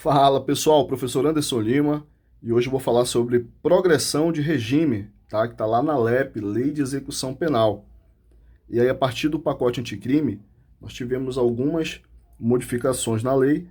Fala pessoal, professor Anderson Lima, e hoje eu vou falar sobre progressão de regime, tá? Que está lá na LEP, Lei de Execução Penal. E aí, a partir do pacote anticrime, nós tivemos algumas modificações na lei,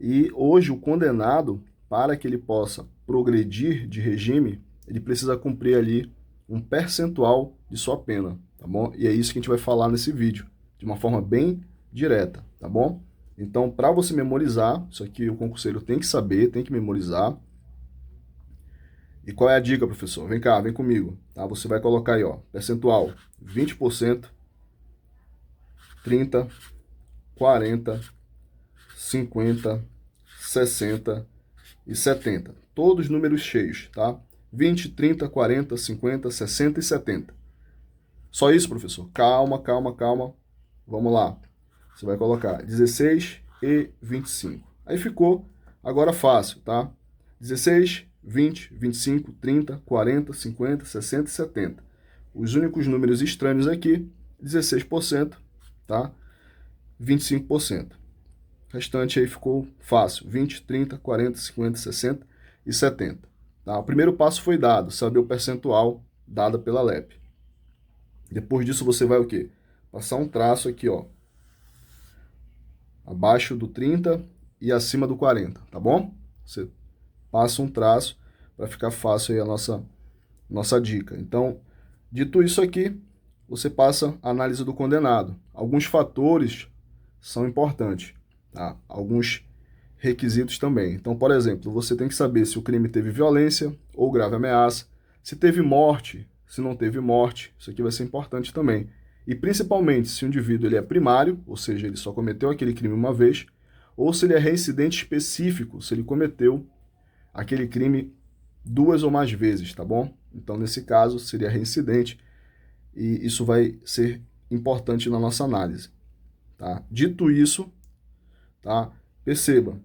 e hoje o condenado, para que ele possa progredir de regime, ele precisa cumprir ali um percentual de sua pena, tá bom? E é isso que a gente vai falar nesse vídeo, de uma forma bem direta, tá bom? Então, para você memorizar, isso aqui o concurseiro tem que saber, tem que memorizar. E qual é a dica, professor? Vem cá, vem comigo, tá? Você vai colocar aí, ó, percentual 20%, 30, 40, 50, 60 e 70. Todos números cheios, tá? 20, 30, 40, 50, 60 e 70. Só isso, professor? Calma, calma, calma. Vamos lá. Você vai colocar 16 e 25. Aí ficou agora fácil, tá? 16, 20, 25, 30, 40, 50, 60 e 70. Os únicos números estranhos aqui, 16%, tá? 25%. O restante aí ficou fácil, 20, 30, 40, 50, 60 e 70. Tá? O primeiro passo foi dado, saber o percentual dado pela LEP. Depois disso você vai o quê? Passar um traço aqui, ó, abaixo do 30 e acima do 40, tá bom? Você passa um traço para ficar fácil aí a nossa dica. Então, dito isso aqui, você passa a análise do condenado. Alguns fatores são importantes, tá? Alguns requisitos também. Então, por exemplo, você tem que saber se o crime teve violência ou grave ameaça, se teve morte, se não teve morte. Isso aqui vai ser importante também. E principalmente se o indivíduo ele é primário, ou seja, ele só cometeu aquele crime uma vez, ou se ele é reincidente específico, se ele cometeu aquele crime duas ou mais vezes, tá bom? Então, nesse caso, seria reincidente, e isso vai ser importante na nossa análise, tá? Dito isso, tá? Perceba,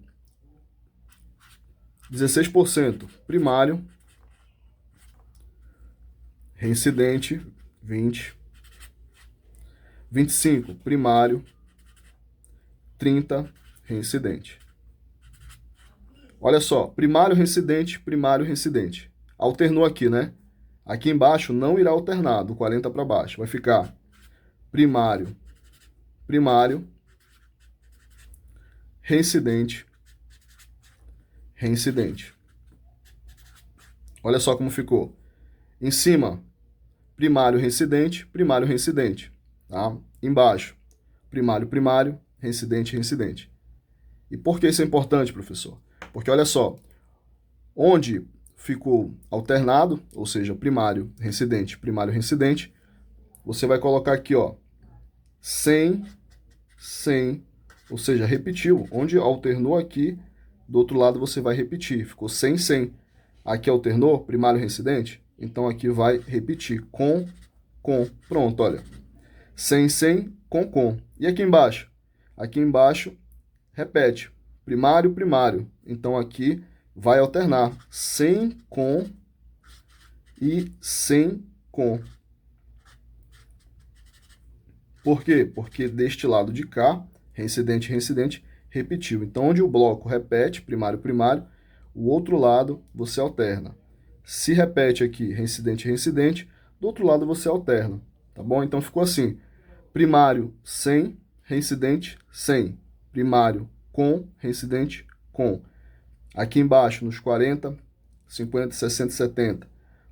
16% primário, reincidente, 20, 25 primário, 30 reincidente. Olha só, primário, reincidente. Alternou aqui, né? Aqui embaixo não irá alternar, do 40 para baixo. Vai ficar primário, primário, reincidente, reincidente. Olha só como ficou. Em cima, primário, reincidente. Tá? Embaixo, primário, primário, reincidente, reincidente. E por que isso é importante, professor? Porque olha só, onde ficou alternado, ou seja, primário, reincidente, você vai colocar aqui, ó, 100, 100, ou seja, repetiu. Onde alternou aqui, do outro lado você vai repetir. Ficou 100, 100. Aqui alternou, primário, reincidente, então aqui vai repetir, com. Pronto, olha. 100, 100, com. E aqui embaixo? Aqui embaixo, repete, primário, primário. Então aqui vai alternar 100 com e 100 com. Por quê? Porque deste lado de cá, reincidente, reincidente, repetiu. Então, onde o bloco repete, primário, primário, o outro lado você alterna. Se repete aqui, reincidente, reincidente, do outro lado você alterna. Tá bom? Então, ficou assim. Primário, 100, reincidente, 100. Primário, com, reincidente, com. Aqui embaixo, nos 40, 50, 60, 70.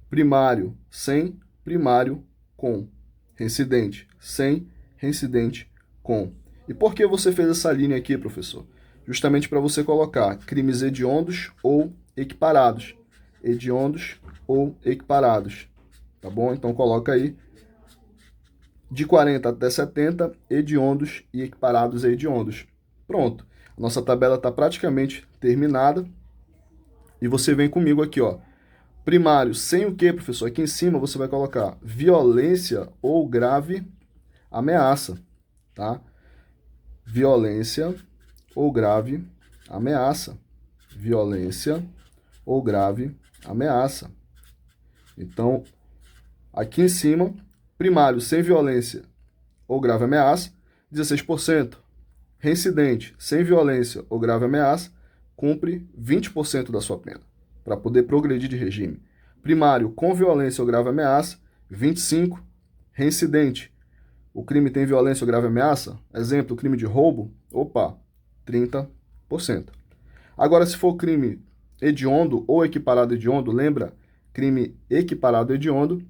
Primário, 100, primário, com. Reincidente, 100, reincidente, com. E por que você fez essa linha aqui, professor? Justamente para você colocar crimes hediondos ou equiparados. Hediondos ou equiparados. Tá bom? Então, coloca aí de 40 até 70, hediondos e equiparados a hediondos. Pronto. A nossa tabela está praticamente terminada. E você vem comigo aqui, ó. Primário, sem o quê, professor? Aqui em cima você vai colocar violência ou grave ameaça, tá? Violência ou grave ameaça. Violência ou grave ameaça. Então, aqui em cima, primário sem violência ou grave ameaça, 16%. Reincidente sem violência ou grave ameaça, cumpre 20% da sua pena, para poder progredir de regime. Primário, com violência ou grave ameaça, 25%. Reincidente, o crime tem violência ou grave ameaça? Exemplo, crime de roubo? Opa, 30%. Agora, se for crime hediondo ou equiparado a hediondo, lembra? Crime equiparado a hediondo,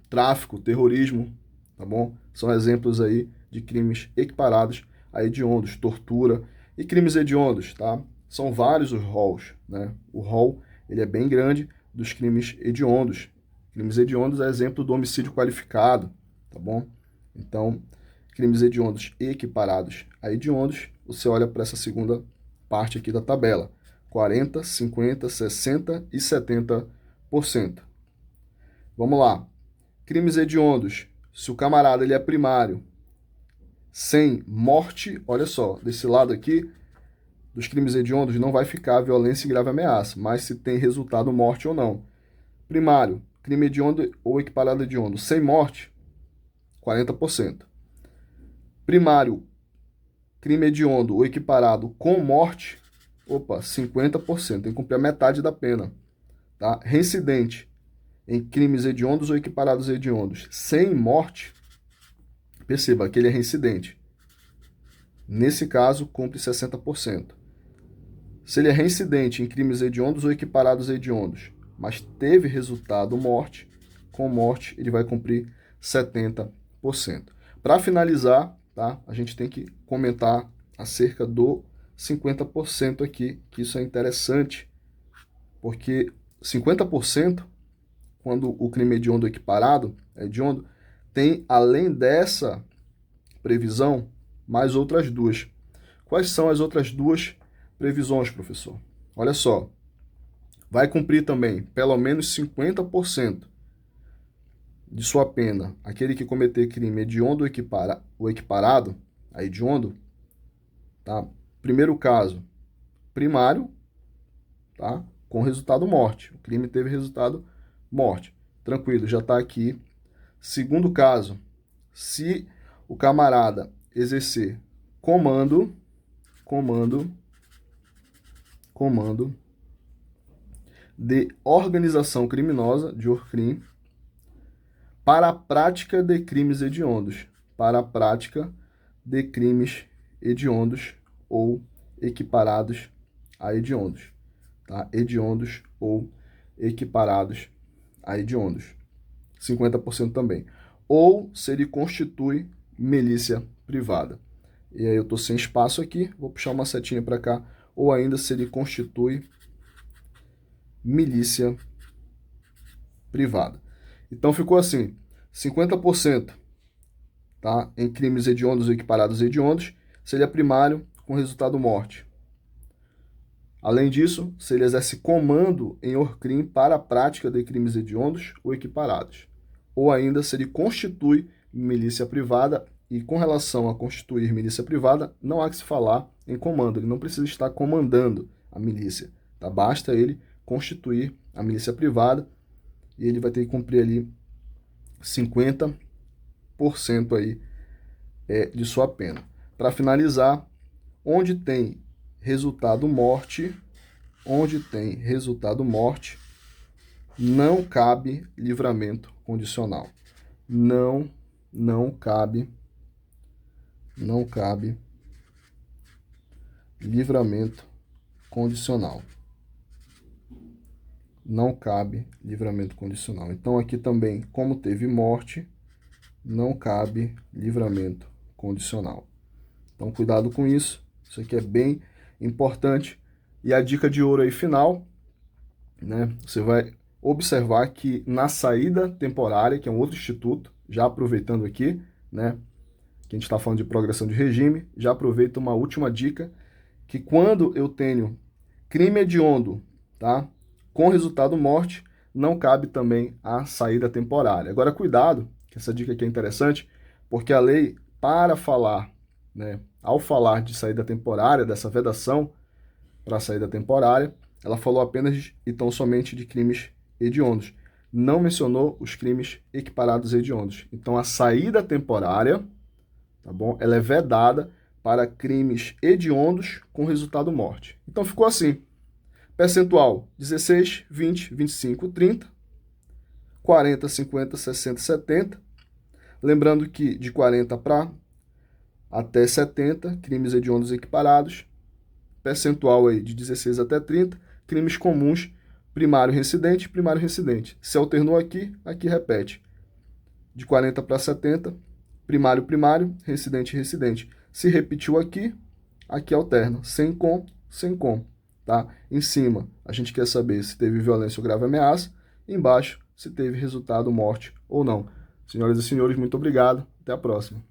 tráfico, terrorismo, tá bom? São exemplos aí de crimes equiparados a hediondos, tortura e crimes hediondos, tá? São vários os rols, né? O rol, ele é bem grande dos crimes hediondos. Crimes hediondos é exemplo do homicídio qualificado, tá bom? Então, crimes hediondos equiparados a hediondos, você olha para essa segunda parte aqui da tabela. 40%, 50%, 60% e 70%. Vamos lá. Crimes hediondos. Se o camarada ele é primário, sem morte, olha só, desse lado aqui, dos crimes hediondos não vai ficar violência e grave ameaça, mas se tem resultado morte ou não. Primário, crime hediondo ou equiparado a hediondo, sem morte, 40%. Primário, crime hediondo ou equiparado com morte, 50%, tem que cumprir a metade da pena. Tá? Reincidente em crimes hediondos ou equiparados a hediondos, sem morte, perceba que ele é reincidente. Nesse caso, cumpre 60%. Se ele é reincidente em crimes hediondos ou equiparados a hediondos, mas teve resultado morte, com morte ele vai cumprir 70%. Para finalizar, tá, a gente tem que comentar acerca do 50% aqui, que isso é interessante, porque 50%, quando o crime hediondo equiparado, hediondo, tem, além dessa previsão, mais outras duas. Quais são as outras duas previsões, professor? Olha só, vai cumprir também pelo menos 50% de sua pena aquele que cometer crime hediondo ou equiparado a hediondo, tá? Primeiro caso, primário, tá? Com resultado morte. O crime teve resultado morte. Tranquilo, já está aqui. Segundo caso, se o camarada exercer comando de organização criminosa, de ORCRIM, para a prática de crimes hediondos, para a prática de crimes hediondos ou equiparados a hediondos, tá? Hediondos ou equiparados a hediondos. 50% também. Ou se ele constitui milícia privada. E aí eu estou sem espaço aqui, vou puxar uma setinha para cá. Ou ainda se ele constitui milícia privada. Então ficou assim, 50%, tá, em crimes hediondos ou equiparados a hediondos, se ele é primário, com resultado morte. Além disso, se ele exerce comando em ORCRIM para a prática de crimes hediondos ou equiparados. Ou ainda se ele constitui milícia privada, e com relação a constituir milícia privada, não há que se falar em comando, ele não precisa estar comandando a milícia, tá? Basta ele constituir a milícia privada e ele vai ter que cumprir ali 50% aí de sua pena. Para finalizar, onde tem resultado morte, não cabe livramento condicional. Não cabe livramento condicional. Não cabe livramento condicional. Então, aqui também, como teve morte, não cabe livramento condicional. Então, cuidado com isso. Isso aqui é bem importante. E a dica de ouro aí final, né? Você vai observar que na saída temporária, que é um outro instituto, já aproveitando aqui, né? Que a gente está falando de progressão de regime, já aproveito uma última dica, que quando eu tenho crime hediondo, tá? Com resultado morte, não cabe também a saída temporária. Agora, cuidado, que essa dica aqui é interessante, porque a lei, para falar, né, ao falar de saída temporária, dessa vedação para a saída temporária, ela falou apenas e tão somente de crimes hediondos. Não mencionou os crimes equiparados hediondos. Então, a saída temporária, tá bom? Ela é vedada para crimes hediondos com resultado morte. Então ficou assim: percentual 16, 20, 25, 30, 40, 50, 60, 70. Lembrando que de 40 para até 70, crimes hediondos equiparados. Percentual aí de 16 até 30, crimes comuns, primário reincidente, primário reincidente. Se alternou aqui, aqui repete. De 40 para 70, primário, primário, reincidente, reincidente. Se repetiu aqui, aqui alterna. Sem com, sem com. Tá? Em cima, a gente quer saber se teve violência ou grave ameaça. Embaixo, se teve resultado morte ou não. Senhoras e senhores, muito obrigado. Até a próxima.